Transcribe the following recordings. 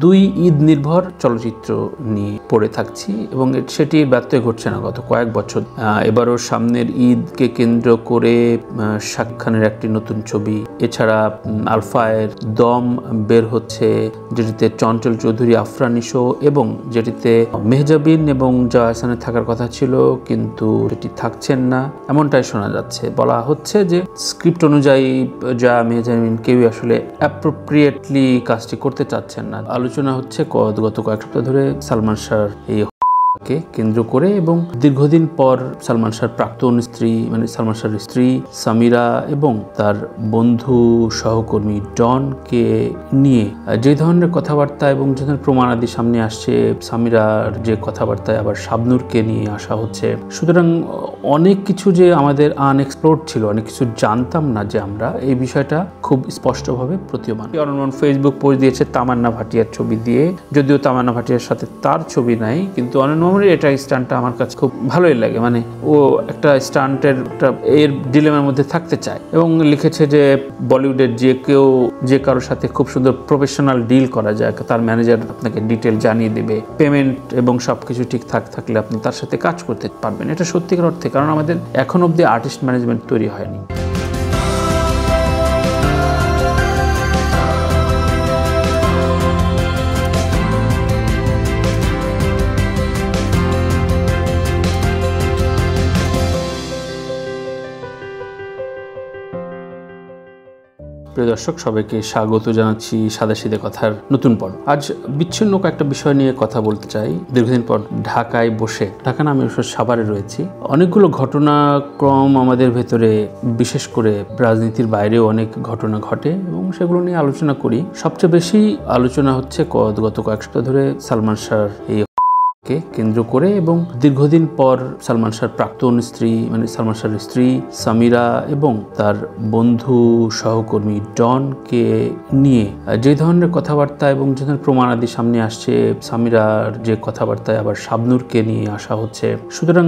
দুই ঈদ নির্ভর চলচ্চিত্র নিয়ে পড়ে থাকছি এবং সেটির ব্যত্যয় ঘটছে না গত কয়েক বছর। এবারও সামনের ঈদকে কেন্দ্র করে শাকিব খানের একটি নতুন ছবি, এছাড়া আলফায়ের দম বের হচ্ছে, যেটিতে চঞ্চল চৌধুরী, আফরান নিশো এবং যেটিতে মেহজাবিন এবং জয়া আহসানের থাকার কথা ছিল, কিন্তু এটি থাকছেন না এমনটাই শোনা যাচ্ছে। বলা হচ্ছে যে স্ক্রিপ্ট অনুযায়ী জয়া, মেহজাবিন কেউই আসলে অ্যাপ্রোপ্রিয়েটলি কাজটি করতে চাচ্ছেন না। আলোচনা হচ্ছে গত কয়েক সপ্তাহ ধরে সালমান শাহর এই কে কেন্দ্র করে এবং দীর্ঘদিন পর সালমান শাহর প্রাক্তন স্ত্রী মানে সালমান শাহর স্ত্রী সামিরা এবং তার বন্ধু সহকর্মী ডনকে নিয়ে যে ধরনের কথাবার্তা এবং যে ধরনের প্রমাণাদি সামনে আসছে, সামিরার যে কথাবার্তায় আবার শাবনূরকে নিয়ে আসা হচ্ছে। সুতরাং অনেক কিছু যে আমাদের আনএক্সপ্লোরড ছিল, অনেক কিছু জানতাম না যে আমরা, এই বিষয়টা খুব স্পষ্টভাবে প্রতীয়মান। অনন ফেসবুক পোস্ট দিয়েছে তামান্না ভাটিয়ার ছবি দিয়ে, যদিও তামান্না ভাটিয়ার সাথে তার ছবি নাই, কিন্তু অনন এটা স্টান্টটা আমার কাছে খুব ভালোই লাগে। মানে ও একটা স্টান্টের এর ডিলেমার মধ্যে থাকতে চায় এবং লিখেছে যে বলিউডের যে কারোর সাথে খুব সুন্দর প্রফেশনাল ডিল করা যায়, তার ম্যানেজার আপনাকে ডিটেল জানিয়ে দেবে, পেমেন্ট এবং সবকিছু ঠিকঠাক থাকলে আপনি তার সাথে কাজ করতে পারবেন। এটা সত্যিকার অর্থে, কারণ আমাদের এখন অবধি আর্টিস্ট ম্যানেজমেন্ট তৈরি হয়নি। প্রিয় দর্শক, সবাইকে স্বাগত জানাচ্ছি সাদাসিধে কথার নতুন পর্ব। আজ বিচ্ছিন্ন কয়েকটা বিষয় নিয়ে কথা বলতে চাই। দীর্ঘদিন পর ঢাকায় বসে, ঢাকা না, আমি সাভারে রয়েছি, অনেকগুলো ঘটনাক্রম আমাদের ভেতরে, বিশেষ করে রাজনীতির বাইরেও অনেক ঘটনা ঘটে এবং সেগুলো নিয়ে আলোচনা করি। সবচেয়ে বেশি আলোচনা হচ্ছে গত কয়েক সপ্তাহ ধরে সালমান শাহর এই কে কেন্দ্র করে এবং দীর্ঘদিন পর সালমান শাহর প্রাক্তন স্ত্রী মানে সালমান শাহর স্ত্রী সামিরা এবং তার বন্ধু সহকর্মী ডনকে নিয়ে যে ধরনের কথাবার্তা এবং যে ধরনের প্রমাণাদি সামনে আসছে, সামিরার যে কথাবার্তায় আবার শাবনূরকে নিয়ে আসা হচ্ছে। সুতরাং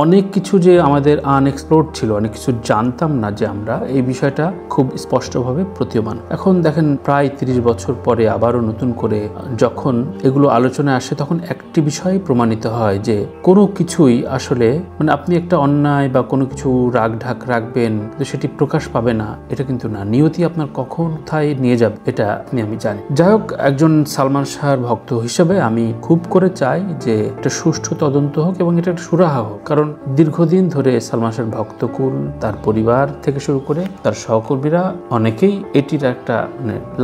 অনেক কিছু যে আমাদের আনএক্সপ্লোরড ছিল, অনেক কিছু জানতাম না যে আমরা, এই বিষয়টা খুব স্পষ্টভাবে প্রতীয়মান। এখন দেখেন, প্রায় 30 বছর পরে আবারও নতুন করে যখন এগুলো আলোচনায় আসে, তখন একটি বিষয় প্রমাণিত হয় যে কোনো কিছুই আসলে, মানে আপনি একটা অন্যায় বা কোনো কিছু রাগ ঢাক রাখবেন কিন্তু সেটি প্রকাশ পাবে না, এটা কিন্তু না। নিয়তি আপনার কখন কোথায় নিয়ে যাবে এটা আমি জানি। যাই হোক, একজন সালমান শাহর ভক্ত হিসেবে আমি খুব করে চাই যে একটা সুষ্ঠু তদন্ত হোক এবং এটা একটা সুরাহা হোক, কারণ দীর্ঘদিন ধরে সালমান শাহর ভক্তকুল, তার পরিবার থেকে শুরু করে তার সহকর্মীরা অনেকেই এটির একটা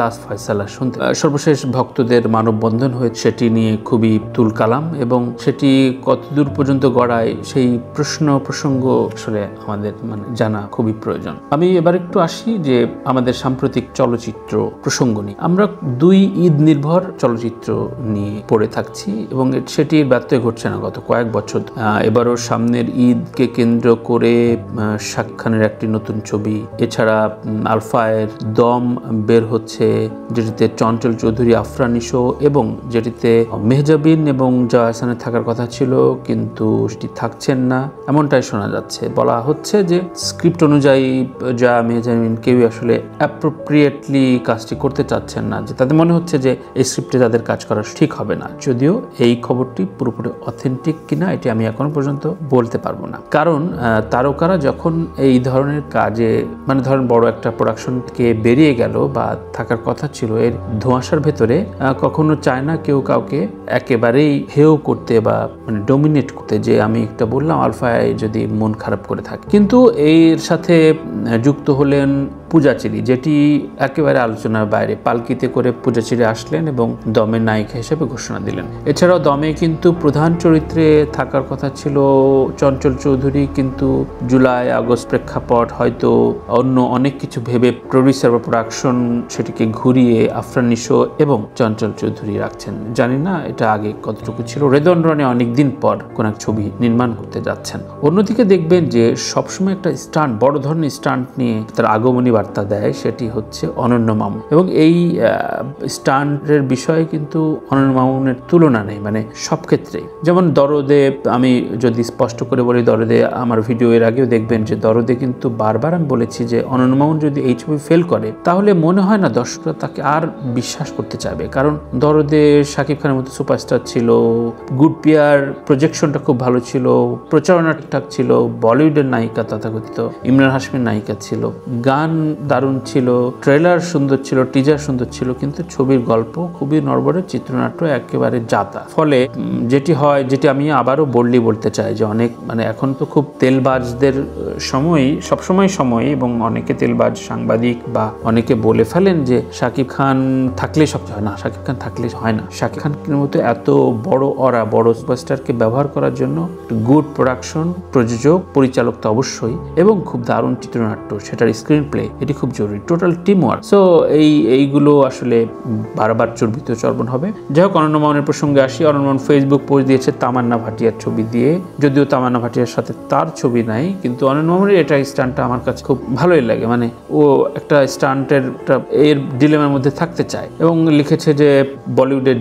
লাস্ট ফয়সালা শুনতে। সর্বশেষ ভক্তদের মানববন্ধন হয়েছে, সেটি নিয়ে খুবই তুলকালাম এবং সেটি কতদূর পর্যন্ত গড়ায় সেই প্রসঙ্গ আসলে আমাদের জানা খুবই প্রয়োজন। আমি এবার একটু আসি যে আমাদের সাম্প্রতিক চলচ্চিত্র প্রসঙ্গ নিয়ে। আমরা দুই ঈদ নির্ভর চলচ্চিত্র নিয়ে পড়ে থাকছি এবং সেটির ব্যত্যয় ঘটছে না গত কয়েক বছর। এবারও সামনের ঈদকে কেন্দ্র করে শাকিব খানের একটি নতুন ছবি, এছাড়া আলফায়ের দম বের হচ্ছে, যেটিতে চঞ্চল চৌধুরী, আফরান নিশো এবং যেটিতে মেহজাবিন এবং জয়া আহসানের থাকার কথা ছিল, কিন্তু সেটি থাকছেন না এমনটাই শোনা যাচ্ছে। বলা হচ্ছে যে স্ক্রিপ্ট অনুযায়ী জয়া, মেহজাবিন কেউই আসলে অ্যাপ্রোপ্রিয়েটলি কাজটি করতে চাচ্ছেন না, যে তাদের মনে হচ্ছে যে এই স্ক্রিপ্টে তাদের কাজ করা ঠিক হবে না। যদিও এই খবরটি পুরোপুরি অথেন্টিক কিনা এটি আমি এখনো পর্যন্ত বলতে পারবো না, কারণ তারকারা যখন এই ধরনের কাজে, মানে ধরেন বড় একটা প্রোডাকশনকে বেরিয়ে গেল বা থাকার কথা ছিল, এর ধোঁয়াশার ভেতরে কখনো চায় না কেউ কাউকে একেবারেই হেয় করতে বা ডোমিনেট করতে, যে আমি একটা বললাম আলফায় যদি মন খারাপ করে থাকে। কিন্তু এর সাথে যুক্ত হলেন পূজাচেরি, যেটি একেবারে আলোচনার বাইরে। পালকিতে করে পূজাচেরি আসলেন এবং দমের নায়িকা হিসেবে ঘোষণা দিলেন। এছাড়াও দমে কিন্তু প্রধান চরিত্রে থাকার কথা ছিল চঞ্চল চৌধুরী, কিন্তু জুলাই আগস্ট প্রেক্ষাপট হয়তো অন্য অনেক কিছু ভেবে প্রডিউসার বা প্রোডাকশন সেটিকে ঘুরিয়ে আফরান নিশো এবং চঞ্চল চৌধুরী রাখছেন। জানি না এটা আগে কতটুকু ছিল। রেদন রনে অনেকদিন পর কোন এক ছবি নির্মাণ করতে যাচ্ছেন। অন্যদিকে দেখবেন যে সবসময় একটা স্টান্ট, বড় ধরনের স্টান্ট নিয়ে তার আগমনী বার্তা দেয় সেটি হচ্ছে অনন্য মামুন, এবং এই স্টান্টের বিষয়ে কিন্তু অনন্য মামুনের তুলনা নেই, মানে সব ক্ষেত্রেই। যেমন দরদে, আমি যদি স্পষ্ট করে বলি, দরদে আমার ভিডিও এর আগেও দেখবেন যে দরদে কিন্তু বারবার আমি বলেছি যে অনন্য মামুন যদি এই ছবি ফেল করে তাহলে মনে হয় না দর্শকরা তাকে আর বিশ্বাস করতে চাইবে, কারণ দরদে শাকিব খানের মতো সুপারস্টার ছিল, গুড পিয়ার প্রজেকশনটা খুব ভালো ছিল, প্রচারণা ঠিকঠাক ছিল, বলিউডের নায়িকা তথাকথিত ইমরান হাশমির নায়িকা ছিল, গান দারুণ ছিল, ট্রেলার সুন্দর ছিল, টিজার সুন্দর ছিল, কিন্তু ছবির গল্প খুবই নড়বড়ে, চিত্রনাট্য একেবারে জাতা। ফলে যেটি হয়, যেটি আমি আবারও বলতে চাই যে অনেক, মানে এখন তো খুব তেলবাজদের সবসময় সময়, এবং অনেকে তেলবাজ সাংবাদিক বা অনেকে বলে ফেলেন যে শাকিব খান থাকলে সব হয় না, শাকিব খান থাকলে হয় না। শাকিব খানের মতো এত বড় সুপারস্টারকে ব্যবহার করার জন্য গুড প্রোডাকশন, প্রযোজক, পরিচালক তো অবশ্যই, এবং খুব দারুণ চিত্রনাট্য, সেটার স্ক্রিন প্লে, এটি খুব জরুরি, টোটাল টিম ওয়ার্ক। সো এইগুলো আসলে বারবার চর্বণ হবে। যাই হোক, অনন্য মামুনের প্রসঙ্গে আসি। অনন্য মামুন ফেসবুক পোস্ট দিয়েছে তামান্না ভাটিয়ার ছবি দিয়ে, যদিও তামান্না ভাটিয়ার সাথে তার ছবি নাই, কিন্তু অনন্য মামুনের এটা স্টান্টটা আমার কাছে খুব ভালোই লাগে, মানে ও একটা স্টান্টের এর ডিলেমার মধ্যে থাকতে চায়, এবং লিখেছে যে বলিউডের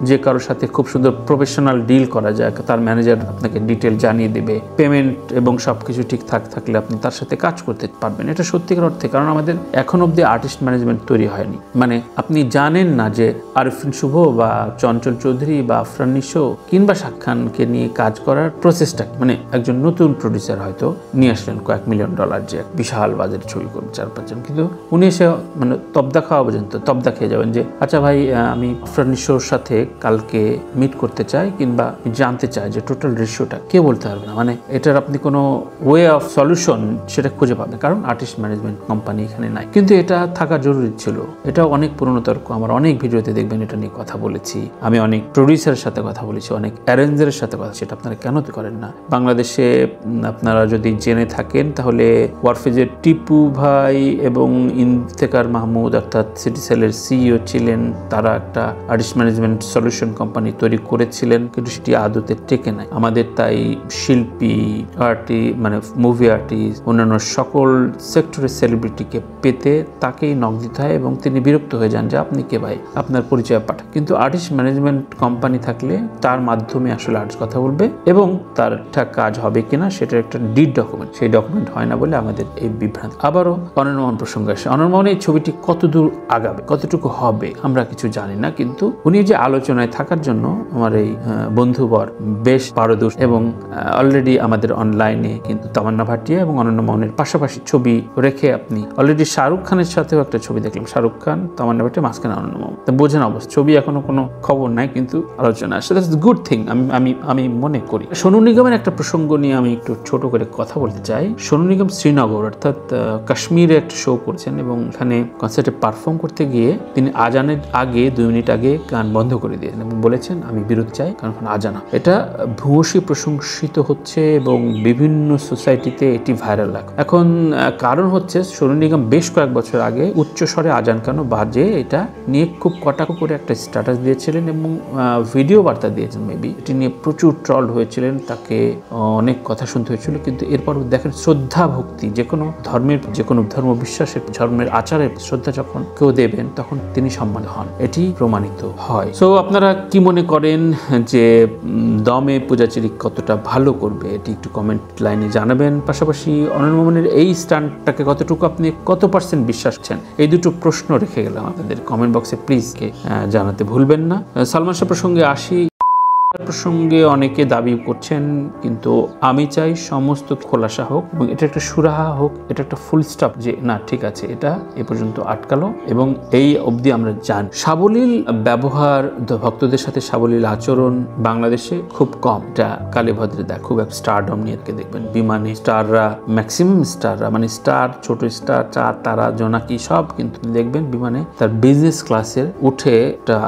যে কারোর সাথে খুব সুন্দর প্রফেশনাল ডিল করা যায়, তার ম্যানেজার আপনাকে ডিটেল জানিয়ে দেবে, পেমেন্ট এবং সবকিছু ঠিকঠাক থাকলে আপনি তার সাথে কাজ করতে পারবেন। এটা সত্যিকার অর্থে, কারণ আমাদের এখন অব্দি আর্টিস্ট ম্যানেজমেন্ট তৈরি হয়নি, মানে আপনি জানেন না যে আরিফিন শুভ বা চঞ্চল চৌধুরী বা আফরান নিশো কিংবা শাকিব খানকে নিয়ে কাজ করার প্রসেসটা, মানে একজন নতুন প্রডিউসার হয়তো নিয়ে আসলেন কয়েক $1 মিলিয়ন যে বিশাল বাজেটের ছবি করবে 4-5 জন, কিন্তু উনি এসে মানে তবদা খেয়ে যাবেন যে আচ্ছা ভাই, আমি আফরান নিশোর সাথে কালকে মিট করতে চাই কিংবা জানতে চাই যে টোটাল রেশিওটা, কে বলতে পারবে না, মানে এটার আপনি কোনো ওয়ে অফ সলিউশন সেটা খুঁজে পাবেন, কারণ আর্টিস্ট ম্যানেজমেন্ট কোম্পানি এখানে নাই। কিন্তু এটা থাকা জরুরি ছিল, এটা অনেক পুরনো তর্ক, আমার অনেক ভিডিওতে দেখবেন এটা নিয়ে কথা বলেছি, আমি অনেক প্রডিউসারের সাথে কথা বলেছি, অনেক অ্যারেঞ্জারের সাথে কথা, সেটা আপনারা কেন করেন না? বাংলাদেশে আপনারা যদি জেনে থাকেন তাহলে ওয়ারফেজের টিপু ভাই এবং ইফতেখার মাহমুদ অর্থাৎ সিটিসেলের সিইও ছিলেন, তারা একটা আর্টিস্ট ম্যানেজমেন্ট সলিউশন কোম্পানি তৈরি করেছিলেন, কিন্তু সেটি আদতে টেকে নাই। আমাদের তাই শিল্পী, মানে মুভি আর্টিস্ট, অন্যান্য সকল সেক্টরের সেলিব্রিটিকে পেতে তাকেই নক দিতে হয়, এবং তিনি বিরক্ত হয়ে যান যে আপনি কে ভাই, আপনার পরিচয় পাঠান। কিন্তু আর্টিস্ট ম্যানেজমেন্ট কোম্পানি থাকলে তার মাধ্যমে আসলে আর্টিস্ট কথা বলবে, এবং তার ঠিক কাজ হবে কিনা সেটার একটা ডিড ডকুমেন্ট, সেই ডকুমেন্ট হয় না বলে আমাদের এই বিভ্রান্তি। আবারও অনন্য মামুন প্রসঙ্গে আসে। অনন্য মামুন এই ছবিটি কতদূর আগাবে, কতটুকু হবে আমরা কিছু জানি না, কিন্তু উনি যে আলোচনায় থাকার জন্য আমার এই বন্ধুবর বেশ পারদর্শী, এবং অলরেডি আমাদের অনলাইনে কিন্তু তামান্না ভাটিয়া এবং অনন্য মামুনের পাশাপাশি ছবি রেখে আপনি অলরেডি শাহরুখ খানের সাথেও একটা ছবি দেখলাম, শাহরুখ খান, তামান্না ভাটিয়া, মাঝখানে অনন্য মামুন, তো বোঝেন অবস্থা। ছবি এখনো কোনো খবর নাই, কিন্তু আলোচনা আসে, দ্যাটস গুড থিং আমি মনে করি। সোনু নিগমের একটা প্রসঙ্গ নিয়ে আমি একটু ছোট করে কথা বলতে চাই। সোনু নিগম শ্রীনগর অর্থাৎ কাশ্মীরে একটা শো করছেন, এবং এখানে কনসার্টে পারফর্ম করতে গিয়ে তিনি আজানের আগে 2 মিনিট আগে গান বন্ধ করে দিয়েছেন এবং বলেছেন আমি বিরত চাই, কারণ আজানা। এটা ভূয়সী প্রশংসিত হচ্ছে এবং বিভিন্ন সোসাইটিতে এটি ভাইরাল লাগে। এখন কারণ হচ্ছে সোনু নিগম বেশ কয়েক বছর আগে উচ্চস্বরে আজান কেন বাজে এটা নিয়ে খুব কটাক্ষ করে একটা স্ট্যাটাস দিয়েছিলেন এবং ভিডিও বার্তা দিয়েছেন, মেবি এটি নিয়ে প্রচুর ট্রল হয়েছিলেন, তাকে অনেক কথা শুনতে হয়েছিল। কিন্তু এরপর দেখেন শ্রদ্ধা ভক্তি, যে কোনো ধর্মের, যে কোনো ধর্ম বিশ্বাসের, ধর্মের আচারের শ্রদ্ধা যখন কেউ দেবেন তখন তিনি সম্মান হন, এটি প্রমাণিত হয়। সো আপনারা কি মনে করেন যে দমে পূজাচিরি কতটা ভালো করবে, এটি একটু কমেন্ট লাইনে জানাবেন। পাশাপাশি অনন্য মামুনের এই স্টান্টটাকে কতটুকু আপনি কত % বিশ্বাস করছেন, এই দুটো প্রশ্ন রেখে গেলাম আপনাদের কমেন্ট বক্সে, প্লিজ জানাতে ভুলবেন না। সালমান শাহ প্রসঙ্গে আসি। প্রসঙ্গে অনেকে দাবি করছেন, কিন্তু আমি চাই সমস্ত খোলাসা হোক এবং এটা একটা সুরাহা হোক, এটা একটা ফুল স্টপ, যে না ঠিক আছে এটা এ পর্যন্ত আটকালো এবং এই অবধি আমরা জানি। সাবলীল ব্যবহার, ভক্তদের সাথে সাবলীল আচরণ বাংলাদেশে খুব কম, এটা কালীভদ্রে দেখ, খুব এক স্টারডম নিয়ে দেখবেন বিমানে স্টাররা, ম্যাক্সিমাম স্টাররা, মানে স্টার, ছোট স্টার, চার তারা, জোনাকি সব কিন্তু দেখবেন বিমানে তার বিজনেস ক্লাসের উঠে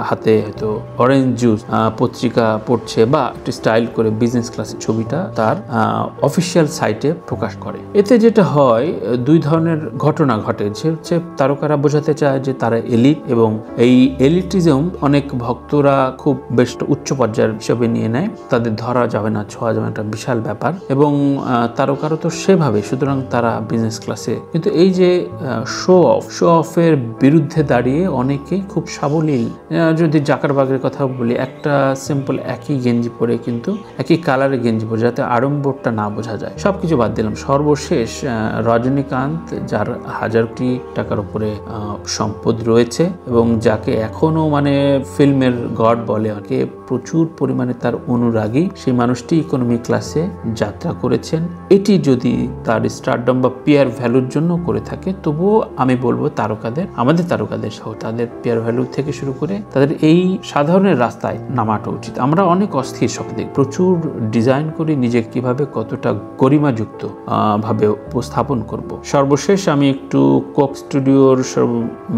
হাতে হয়তো অরেঞ্জ জুস, পত্রিকা করছে বা একটু স্টাইল করে বিজনেস ক্লাসের ছবিটা তার অফিসিয়াল সাইটে প্রকাশ করে। এতে যেটা হয়, দুই ধরনের ঘটনা ঘটে। যে হচ্ছে তারকারা বোঝাতে চায় যে তারা এলিট, এবং এই এলিটিজম অনেক ভক্তরা খুব বেশ উচ্চ পর্যায়ের হিসেবে নিয়ে নেয়, তাদের ধরা যাবে না, ছোঁয়া যাবে না, একটা বিশাল ব্যাপার। এবং তারকারও তো সেভাবে, সুতরাং তারা বিজনেস ক্লাসে। কিন্তু এই যে শো অফের বিরুদ্ধে দাঁড়িয়ে অনেকেই খুব সাবলীল, যদি জাকারবার্গের কথা বলি, একটা সিম্পল একই গেঞ্জি পরে, কিন্তু একই কালারের গেঞ্জি পরে, যাতে আড়ম্বরটা না বোঝা যায়। সবকিছু বাদ দিলাম, সর্বশেষ রজনীকান্ত, যার 1000 কোটি টাকার উপরে সম্পদ রয়েছে এবং যাকে এখনো মানে ফিল্মের গড বলে, আমাকে প্রচুর পরিমাণে তার অনুরাগী, সেই মানুষটি ইকোনমি ক্লাসে যাত্রা করেছেন। এটি যদি তার স্টারডম বা পিয়ার ভ্যালুর জন্য করে থাকে, তবুও আমি বলবো তারকাদের, আমাদের তারকাদের সহ তাদের পিয়ার ভ্যালু থেকে শুরু করে তাদের এই সাধারণের রাস্তায় নামাটা উচিত। আমরা অনেক অস্থির শক্তি, প্রচুর ডিজাইন করি নিজেকে কিভাবে কতটা গরিমাযুক্ত ভাবে উপস্থাপন করব। সর্বশেষ আমি একটু কোক স্টুডিওর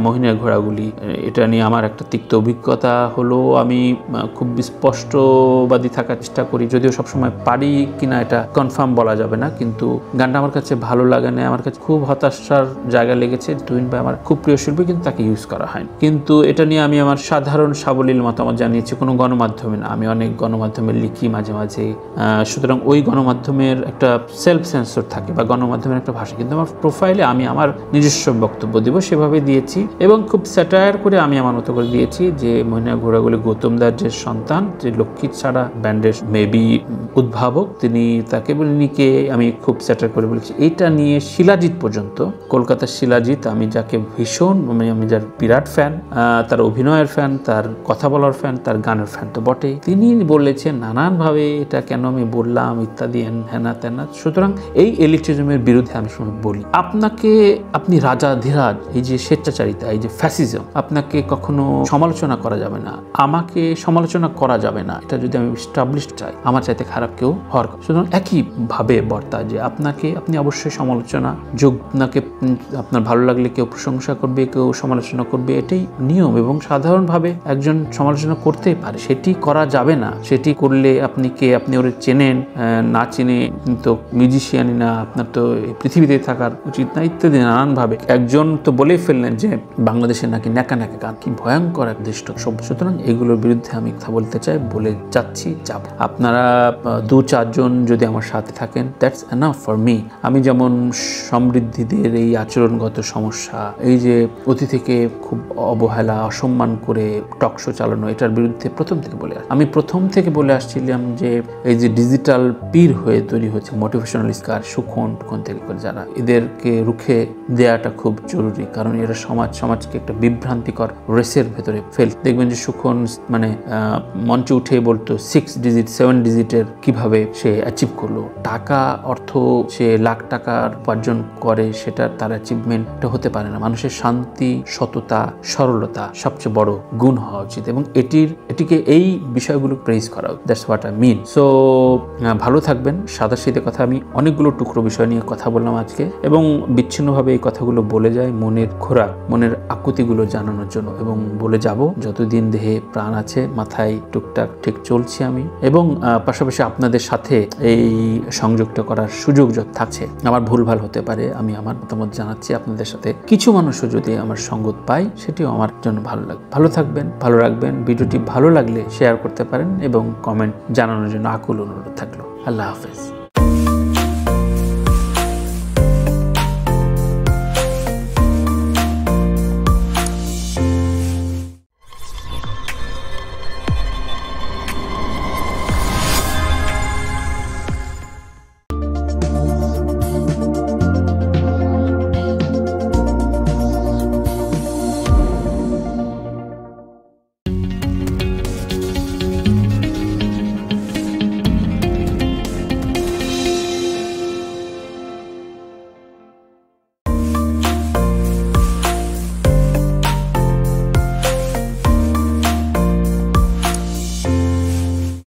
মহিনের ঘোড়াগুলি, এটা নিয়ে আমার একটা তিক্ত অভিজ্ঞতা হলো। আমি খুব স্পষ্টবাদী থাকার চেষ্টা করি, যদিও সবসময় পারি কিনা এটা কনফার্ম বলা যাবে না, কিন্তু গানটা আমার কাছে ভালো লাগে না, আমার কাছে খুব হতাশার জায়গা লেগেছে। তুহিন ভাই আমার খুব প্রিয় শিল্পী, কিন্তু তাকে ইউজ করা হয়। কিন্তু এটা নিয়ে আমি আমার সাধারণ সাবলীল মতামত জানিয়েছি, কোনো গণমাধ্যমে না। আমি অনেক গণমাধ্যমে লিখি মাঝে মাঝে, সুতরাং ওই গণমাধ্যমের একটা সেলফ সেন্সর থাকে বা গণমাধ্যমের একটা ভাষা, কিন্তু আমার প্রোফাইলে আমি আমার নিজস্ব বক্তব্য দিব, সেভাবে দিয়েছি এবং খুব স্যাটায়ার করে আমি আমার মতো করে দিয়েছি যে মহিনা ঘোড়াগুলি গৌতমদার যে সন্তান, যে লক্ষ্মী ছাড়া ব্যান্ডের মেবি উদ্ভাবক, তিনি, তাকে নিকে আমি খুব স্যাটায়ার করে বলেছি। এটা নিয়ে শিলাজিৎ পর্যন্ত, কলকাতার শিলাজিৎ, আমি যাকে ভীষণ, আমি যার বিরাট ফ্যান, তার অভিনয়ের ফ্যান, তার কথা বলার ফ্যান, তার গানের ফ্যান তো বটেই, তিনি বলেছেন নানানভাবে এটা কেন আমি বললাম ইত্যাদি, হ্যানা তেনা। সুতরাং এই এলিটিজমের বিরুদ্ধে আমি সময় বলি, আপনি রাজাধিরাজ, এই যে স্বেচ্ছাচারিতা, এই যে ফ্যাসিজম, আপনাকে কখনো সমালোচনা করা যাবে না, আমাকে সমালোচনা করা যাবে না। এটা যদি আমি এস্টাবলিশ চাই, আমার চাইতে খারাপ কেউ হওয়ার কথা। সুতরাং একইভাবে বর্তা যে আপনি অবশ্যই সমালোচনা যোগ, আপনার ভালো লাগলে কেউ প্রশংসা করবে, কেউ সমালোচনা করবে, এটাই নিয়ম। এবং সাধারণভাবে একজন সমালোচনা করতেই পারে, সেটি করা যাবে না। সেটি করলে আপনি ওরে চেনেন না, চেনে তো মিউজিশিয়ানই না, আপনার তো পৃথিবীতে থাকার উচিত না, ইত্যাদি নানানভাবে। একজন তো বলেই ফেললেন যে বাংলাদেশের নাকি ন্যাকা ন্যাকা গান, কি ভয়ঙ্কর এক দৃষ্ট সভ্য। সুতরাং এগুলোর বিরুদ্ধে আমি কথা বলতে চাই, বলে যাচ্ছি, যাব। আপনারা 2-4 জন যদি আমার সাথে থাকেন, দ্যাটস এনাফ ফর মি। আমি যেমন সমৃদ্ধিদের এই আচরণগত সমস্যা, এই যে অতিথিকে খুব অবহেলা, অসম্মান করে টক শো চালানো, এটার বিরুদ্ধে প্রথম থেকে বলে আসছিলাম যে এই যে ডিজিটাল পীর হয়ে তৈরি হচ্ছে মোটিভেশনাল স্পিকার সুখন থেকে করে, যারা, এদেরকে রুখে দেওয়াটা খুব জরুরি। কারণ এরা সমাজকে একটা বিভ্রান্তিকর রেসের ভেতরে দেখবেন যে সুখন মানে মঞ্চে উঠে বলতো 6 ডিজিট 7 ডিজিটের কিভাবে সে অ্যাচিভ করলো। টাকা, অর্থ, সে লাখ টাকার উপার্জন করে, সেটা তার অ্যাচিভমেন্টটা হতে পারে না। মানুষের শান্তি, সততা, সরলতা সবচেয়ে বড় গুণ হওয়া উচিত এবং এটিকে এই বিষয়গুলো প্রেজ করা উচিত। That's what I mean. So ভালো থাকবেন। সাদাসিধে কথা, আমি অনেকগুলো টুকরো বিষয় নিয়ে কথা বললাম আজকে, এবং বিচ্ছিন্নভাবে এই কথাগুলো বলে যায় মনের খোরাক, মনের আকুতিগুলো জানানোর জন্য, এবং বলে যাব যতদিন দেহে প্রাণ আছে, মাথায় টুকটাক ঠিক চলছি আমি, এবং পাশাপাশি আপনাদের সাথে এই সংযোগটা করার সুযোগ থাকছে। আমার ভুলভাল হতে পারে, আমি আমার মতামত জানাচ্ছি আপনাদের সাথে। কিছু মানুষও যদি আমার সঙ্গত পায়, সেটিও আমার জন্য ভালো লাগবে। ভালো থাকবেন, ভালো রাখবেন। ভিডিওটি ভালো লাগলে শেয়ার করতে পারেন এবং কমেন্ট জানানোর জন্য আকুল অনুরোধ থাকলো। আল্লাহ হাফেজ।